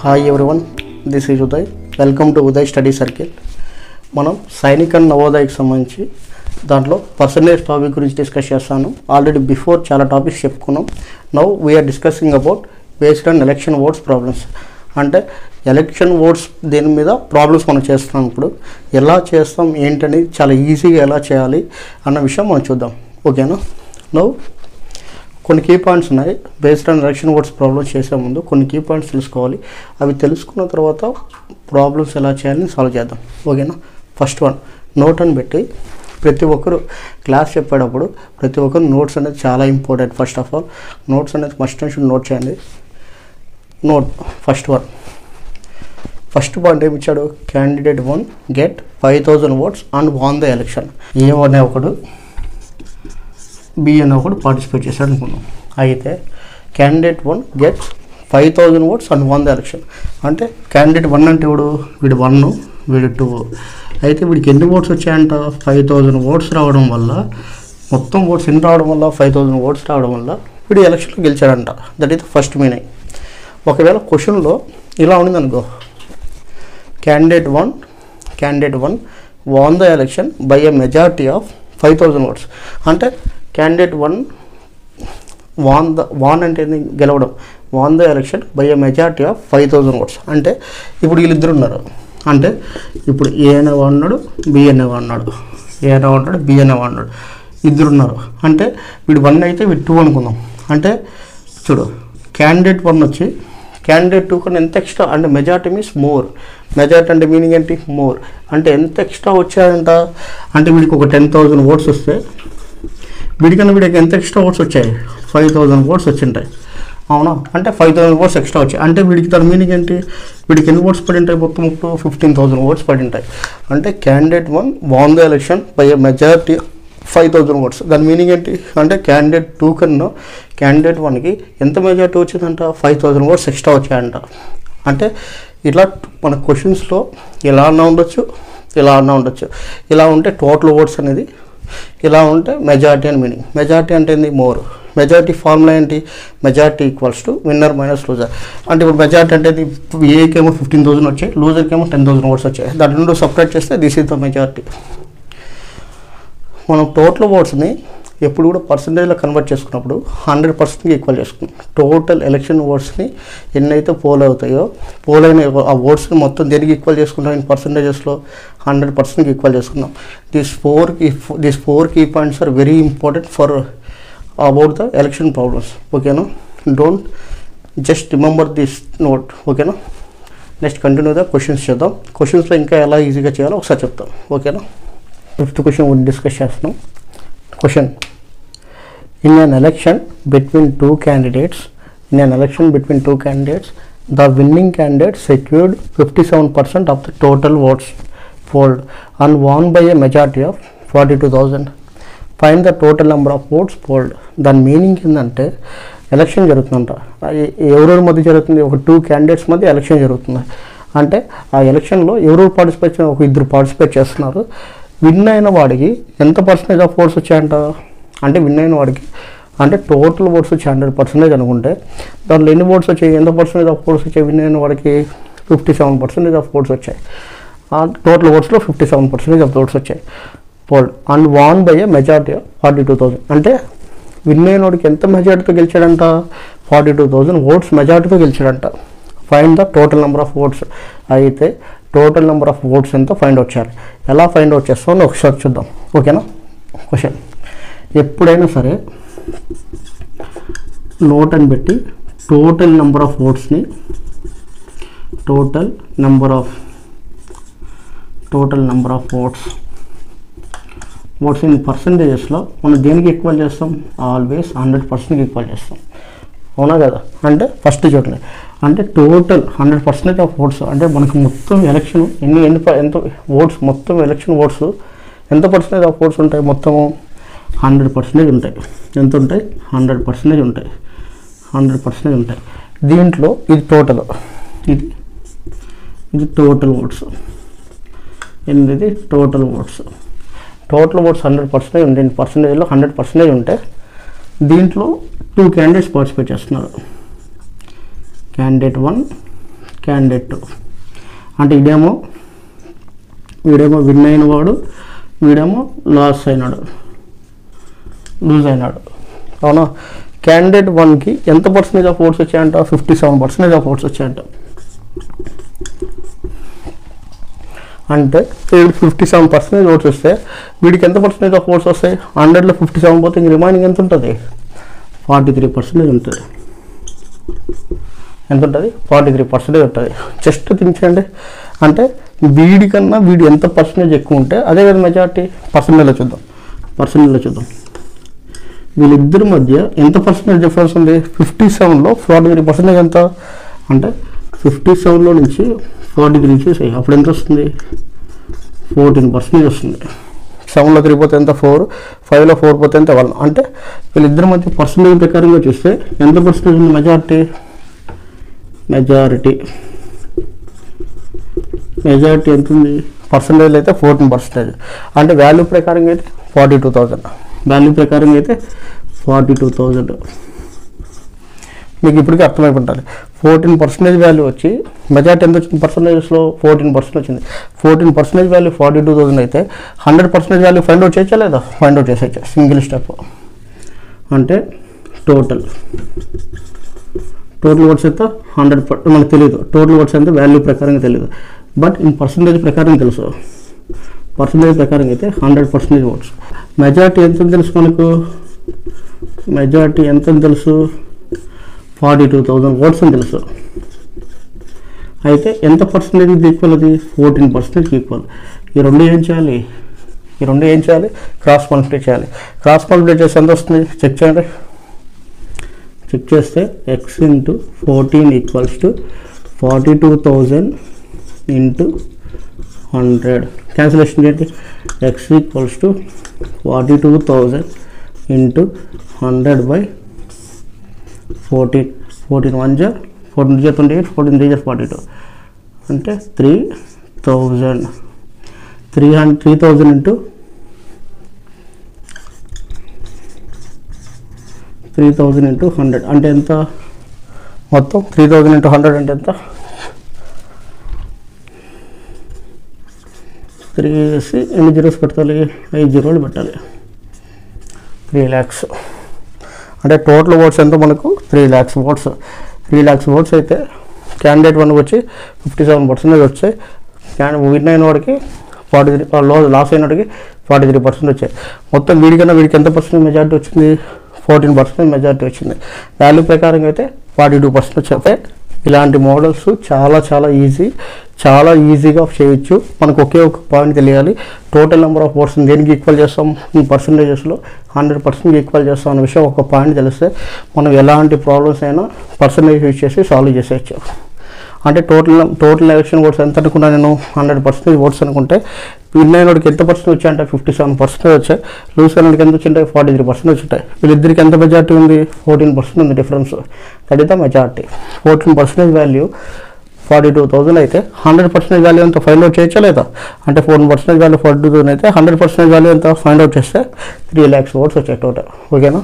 Hi everyone, this is Uday. Welcome to Uday Study Circle. మనం Sainik and నవోదయకి సంబంధించి దాంట్లో పర్సంటేజ్ టాపిక్ గురించి డిస్కస్ చేస్తాను. ఆల్రెడీ బిఫోర్ చాలా టాపిక్స్ చెప్పుకున్నాం. Now we are discussing about based on election votes problems. అంటే ఎలక్షన్ ఓట్స్ దీని మీద ప్రాబ్లమ్స్ మనం చేస్తున్నాం. ఇప్పుడు ఎలా చేస్తాం ఏంటని చాలా ఈజీగా ఎలా చేయాలి అన్న విషయం మనం చూద్దాం. ఓకేనా? నౌ కొన్ని కీ పాయింట్స్ ఉన్నాయి. Based on election votes problems చేసే ముందు కొన్ని కీ పాయింట్స్ తెలుసుకోవాలి. అవి తెలుసుకున్న తర్వాత ప్రాబ్లమ్స్ ఎలా చేయాలని సాల్వ్ చేద్దాం. ఓకేనా? ఫస్ట్ వన్, నోట్ అని పెట్టి ప్రతి ఒక్కరు క్లాస్ చెప్పేటప్పుడు ప్రతి ఒక్కరు నోట్స్ అనేది చాలా important. First of all notes అనేది మస్ట్ అండ్ షుడ్ నోట్ చేయండి. నోట్ ఫస్ట్ పాయింట్ ఏమి ఇచ్చాడు? Candidate 1 get 5000 votes and won the election. A అనే ఒకడు బి అనే ఒకడు పార్టిసిపేట్ చేశాడు అనుకున్నాం. అయితే candidate 1 gets 5000 votes and won the election. అంటే క్యాండిడేట్ 1 అంటే ఎవడు? వీడు 1, వీడు 2. అయితే వీడికి ఎన్ని ఓట్స్ వచ్చాయంట? 5000 votes రావడం వల్ల, మొత్తం ఓట్స్ ఎన్ని రావడం వల్ల? 5000 votes రావడం వల్ల వీడు ఎలక్షన్లో గెలిచాడంట. That is first meaning. ఒకవేళ క్వశ్చన్లో ఇలా ఉంది అనుకో, candidate 1 won the election by a majority of 5000 votes. అంటే క్యాండిడేట్ 1 వాన్ అంటే గెలవడం, won the election by a majority of 5000 votes. అంటే ఇప్పుడు వీళ్ళిద్దరు ఉన్నారు. అంటే ఇప్పుడు ఏ అనేవాడు ఉన్నాడు, బి అనేవాడు ఉన్నాడు, ఏ అనేవాడు ఉన్నాడు, బి అనేవాడు ఉన్నాడు, ఇద్దరు ఉన్నారు. అంటే వీడు 1 అయితే వీడు 2 అనుకుందాం. అంటే చూడు, క్యాండిడేట్ 1 వచ్చి క్యాండిడేట్ 2 కన్నా ఎంత ఎక్స్ట్రా, అంటే మెజారిటీ మీన్స్ మోర్. మెజారిటీ అంటే మీనింగ్ ఏంటి? మోర్. అంటే ఎంత ఎక్స్ట్రా వచ్చాయంట? అంటే వీడికి ఒక 10,000 votes వస్తే వీడికన్నా వీడికి ఎంత ఎక్స్ట్రా ఓట్స్ వచ్చాయి? 5000 votes వచ్చింటాయి. అవునా? అంటే 5000 votes ఎక్స్ట్రా వచ్చాయి. అంటే వీడికి దాని మీనింగ్ ఏంటి? వీడికి ఎన్ని ఓట్స్ పడి ఉంటాయి? మొత్తం 15,000 votes పడి ఉంటాయి. అంటే candidate 1 won the election by a majority 5000 votes. దాని మీనింగ్ ఏంటి? అంటే క్యాండిడేట్ 2 కన్నా క్యాండిడేట్ 1కి ఎంత మెజారిటీ వచ్చిందంట? 5000 votes ఎక్స్ట్రా వచ్చాయంట. అంటే ఇట్లా మన క్వశ్చన్స్లో ఎలా అన్నా ఉండొచ్చు, ఇలా అన్నా ఉండొచ్చు. ఇలా ఉంటే టోటల్ ఓట్స్ అనేది, ఇలా ఉంటే మెజారిటీ అని మీనింగ్. మెజారిటీ అంటే ఏంది? మోర్. మెజారిటీ ఫార్ములా ఏంటి? Majority equals to winner minus loser. అంటే ఇప్పుడు మెజారిటీ అంటే ఏకేమో 15,000 వచ్చాయి, లూజర్కేమో 10,000 votes వచ్చాయి. దాని రెండు సపరేట్ చేస్తే దిస్ ఈజ్ ద మెజారిటీ. మనం టోటల్ ఓట్స్ని ఎప్పుడు కూడా పర్సంటేజ్లో కన్వర్ట్ చేసుకున్నప్పుడు 100%కి ఈక్వల్ చేసుకున్నాం. టోటల్ ఎలక్షన్ ఓట్స్ని ఎన్నైతే పోల్ అవుతాయో, పోల్ అయిన ఆ ఓట్స్ని మొత్తం దేనికి ఈక్వల్ చేసుకుంటాం? ఇన్ పర్సంటేజెస్లో 100%కి ఈక్వల్ చేసుకున్నాం. These four key points are very important for about the election problems. ఓకేనా? Don't just remember this note. ఓకేనా? నెక్స్ట్ కంటిన్యూ ద క్వశ్చన్స్ చేద్దాం. క్వశ్చన్స్లో ఇంకా ఎలా ఈజీగా చేయాలో ఒకసారి చెప్తాం. ఓకేనా? 5th క్వశ్చన్ డిస్కస్ చేస్తున్నాం. Question: In an election between two candidates, the winning candidate secured 57% of the total votes polled and won by a majority of 42,000. Find the total number of votes polled. దాని meaning ఏంటంటే, election జరుగుతుందంట. ఎవరెవరి మధ్య జరుగుతుంది? ఒక 2 candidates మధ్య election జరుగుతుంది. అంటే ఆ ఎలక్షన్లో ఎవరెవరు పార్టిసిపేట్, ఒక 2 పార్టిసిపేట్ చేస్తున్నారు. విన్ అయిన వాడికి ఎంత పర్సెంటేజ్ ఆఫ్ ఓట్స్ వచ్చాయంట? అంటే విన్ అయిన వాడికి అంటే టోటల్ ఓట్స్ వచ్చి 100% అనుకుంటే దాంట్లో ఎన్ని ఓట్స్ వచ్చాయి? ఎంత పర్సెంటేజ్ ఆఫ్ ఓట్స్ వచ్చాయి? విన్ అయిన వాడికి 57% ఆఫ్ ఓట్స్ వచ్చాయి. టోటల్ ఓట్స్లో 57% ఆఫ్ ఓట్స్ వచ్చాయి. Polled and won by a majority of 42,000. అంటే విన్ అయిన వాడికి ఎంత మెజారిటీతో గెలిచాడంట? 42,000 votes మెజారిటీతో గెలిచాడంట. Find the total number of votes. అయితే టోటల్ నెంబర్ ఆఫ్ ఓట్స్ ఎంతో ఫైండ్ అవుట్ చేయాలి. ఎలా ఫైండ్ అవుట్ చేస్తామో ఒకసారి చూద్దాం. ఓకేనా? క్వశ్చన్: ఎప్పుడైనా సరే నోట్ అని పెట్టి టోటల్ నెంబర్ ఆఫ్ ఓట్స్ని total number of votes in పర్సంటేజెస్లో మనం దేనికి ఈక్వల్ చేస్తాం? ఆల్వేస్ 100%కి ఈక్వల్ చేస్తాం. అవునా కదా? అంటే ఫస్ట్ చూడండి, అంటే టోటల్ 100% ఆఫ్ ఓట్స్ అంటే మనకు మొత్తం ఎలక్షన్ ఎంత ఓట్స్, మొత్తం ఎలక్షన్ ఓట్స్ ఎంత పర్సెంటేజ్ ఆఫ్ ఓట్స్ ఉంటాయి? మొత్తము 100% ఉంటాయి. ఎంత ఉంటాయి? 100% ఉంటాయి. 100% ఉంటాయి. దీంట్లో ఇది టోటల్, ఇది టోటల్ ఓట్స్. ఇది టోటల్ ఓట్స్. 100% ఉంటే పర్సెంటేజ్లో 100% ఉంటే దీంట్లో 2 candidates పార్టిసిపేట్ చేస్తున్నారు. candidate 1, candidate 2. అంటే వీడేమో విన్ అయిన వాడు, వీడేమో లూజ్ అయినాడు. అవునా? క్యాండిడేట్ 1కి ఎంత పర్సెంటేజ్ ఆఫ్ ఓట్స్ వచ్చాయంట? 57% ఆఫ్ ఓట్స్ వచ్చాయంట. అంటే వీడికి 57% ఓట్స్ వస్తే వీడికి ఎంత పర్సెంటేజ్ ఆఫ్ ఓట్స్ వస్తాయి? 100లో 57 పోతే ఇంక రిమైనింగ్ ఎంత ఉంటుంది? 43% ఉంటుంది. ఎంత ఉంటుంది? 43% ఉంటుంది. జస్ట్ తించండి. అంటే వీడికన్నా వీడి ఎంత పర్సెంటేజ్ ఎక్కువ ఉంటే అదే కదా మెజారిటీ. పర్సెంటేజ్లో చూద్దాం. వీళ్ళిద్దరి మధ్య ఎంత పర్సెంటేజ్ డిఫరెన్స్ ఉంది? 57లో 43% ఎంత అంటే 57లో నుంచి 43 చేసాయి. అప్పుడు ఎంత వస్తుంది? 14% వస్తుంది. 7లో 3 పోతే ఎంత? 4. 5లో 4 పోతే ఎంత? 1. అంటే వీళ్ళిద్దరి మధ్య పర్సెంటేజ్ ప్రకారంగా చూస్తే ఎంత పర్సెంటేజ్ ఉంది? మెజారిటీ ఎంత ఉంది? పర్సెంటేజ్ అయితే 14%. అంటే వాల్యూ ప్రకారంగా అయితే 42,000. మీకు ఇప్పటికీ అర్థమైపోతుంది. 14% వాల్యూ వచ్చి మెజారిటీ ఎంత వచ్చింది? పర్సెంటేజెస్లో 14% వచ్చింది. 14% వాల్యూ 42,000 అయితే 100% వాల్యూ ఫైండ్ అవుట్ చేయొచ్చా లేదా? ఫైండ్ అవుట్ చేసేయచ్చు. Single step. అంటే టోటల్ ఓట్స్ ఎంత? 100. మనకు తెలియదు టోటల్ ఓట్స్ ఎంత వాల్యూ ప్రకారంగా తెలియదు. బట్ ఇన్ పర్సెంటేజ్ ప్రకారం తెలుసు. పర్సెంటేజ్ ప్రకారం అయితే 100% ఓట్స్. మెజారిటీ ఎంత తెలుసు మనకు? 42,000 ఓట్స్ అని తెలుసు. అయితే ఎంత పర్సెంటేజ్ ఈక్వల్? అది 14% ఈక్వల్. ఈ రెండు ఏం చేయాలి? క్రాస్ మల్టిప్లై చేయాలి. క్రాస్ మల్టిప్లై చేస్తే ఎంత వస్తుంది? చెక్ చేయండి. చెక్ చేస్తే x × 14 = 42,000 × 100. క్యాన్సిలేషన్ చేయండి. x = 42,000 × 100/14. 14 1 × 14 × 28, 14 3 × 42. అంటే 3,000 × 100 అంటే ఎంత? మొత్తం 3,000 × 100 అంటే ఎంత? 3 వేసి ఎన్ని జీరోస్ పెట్టాలి? 5 జీరోలు పెట్టాలి. 3 lakhs. అంటే టోటల్ ఓట్స్ ఎంత మనకు? 3 lakhs ఓట్స్. 3 lakhs ఓట్స్ అయితే క్యాండిడేట్ 1 వచ్చి 57% వచ్చాయి. విన్ అయిన వాడికి 43, లాస్ అయిన వాడికి 43% వచ్చాయి. మొత్తం వీడికి ఎంత పర్సెంట్ మెజారిటీ వచ్చింది? 14% మెజారిటీ వచ్చింది. వాల్యూ ప్రకారంగా అయితే 42% వచ్చాయి. ఇలాంటి మోడల్స్ చాలా ఈజీగా చేయొచ్చు. మనకు ఒకే ఒక పాయింట్ తెలియాలి. టోటల్ నెంబర్ ఆఫ్ ఓట్స్ దేనికి ఈక్వల్ చేస్తాం? ఈ పర్సంటేజెస్లో 100% ఈక్వల్ చేస్తాం అనే విషయం ఒక పాయింట్ తెలిస్తే మనం ఎలాంటి ప్రాబ్లమ్స్ అయినా పర్సంటేజ్ యూజ్ చేసి సాల్వ్ చేసేయచ్చు. అంటే టోటల్ ఎలక్షన్ ఓట్స్ ఎంత అనుకున్నా నేను? 100% ఓట్స్ అనుకుంటే విన్ అయిన వాడికి ఎంత పర్సెంట్ వచ్చాయంటే 57% వచ్చాయి. లూజ్ అయిన వాడికి ఎంత వచ్చింటాయి? 43% వచ్చింటాయి. వీళ్ళిద్దరికి ఎంత మెజారిటీ ఉంది? 14% ఉంది difference. That is the majority. 14% value 42,000 అయితే 100% వాల్యూ ఎంత? ఫైండ్ అవుట్ చేయొచ్చా లేదా? అంటే 14% వాల్యూ 42,000 అయితే 100% వాల్యూ ఎంత? ఫైండ్ అవుట్ చేస్తే 3 lakhs ఓట్స్ వచ్చాయి టోటల్. ఓకేనా?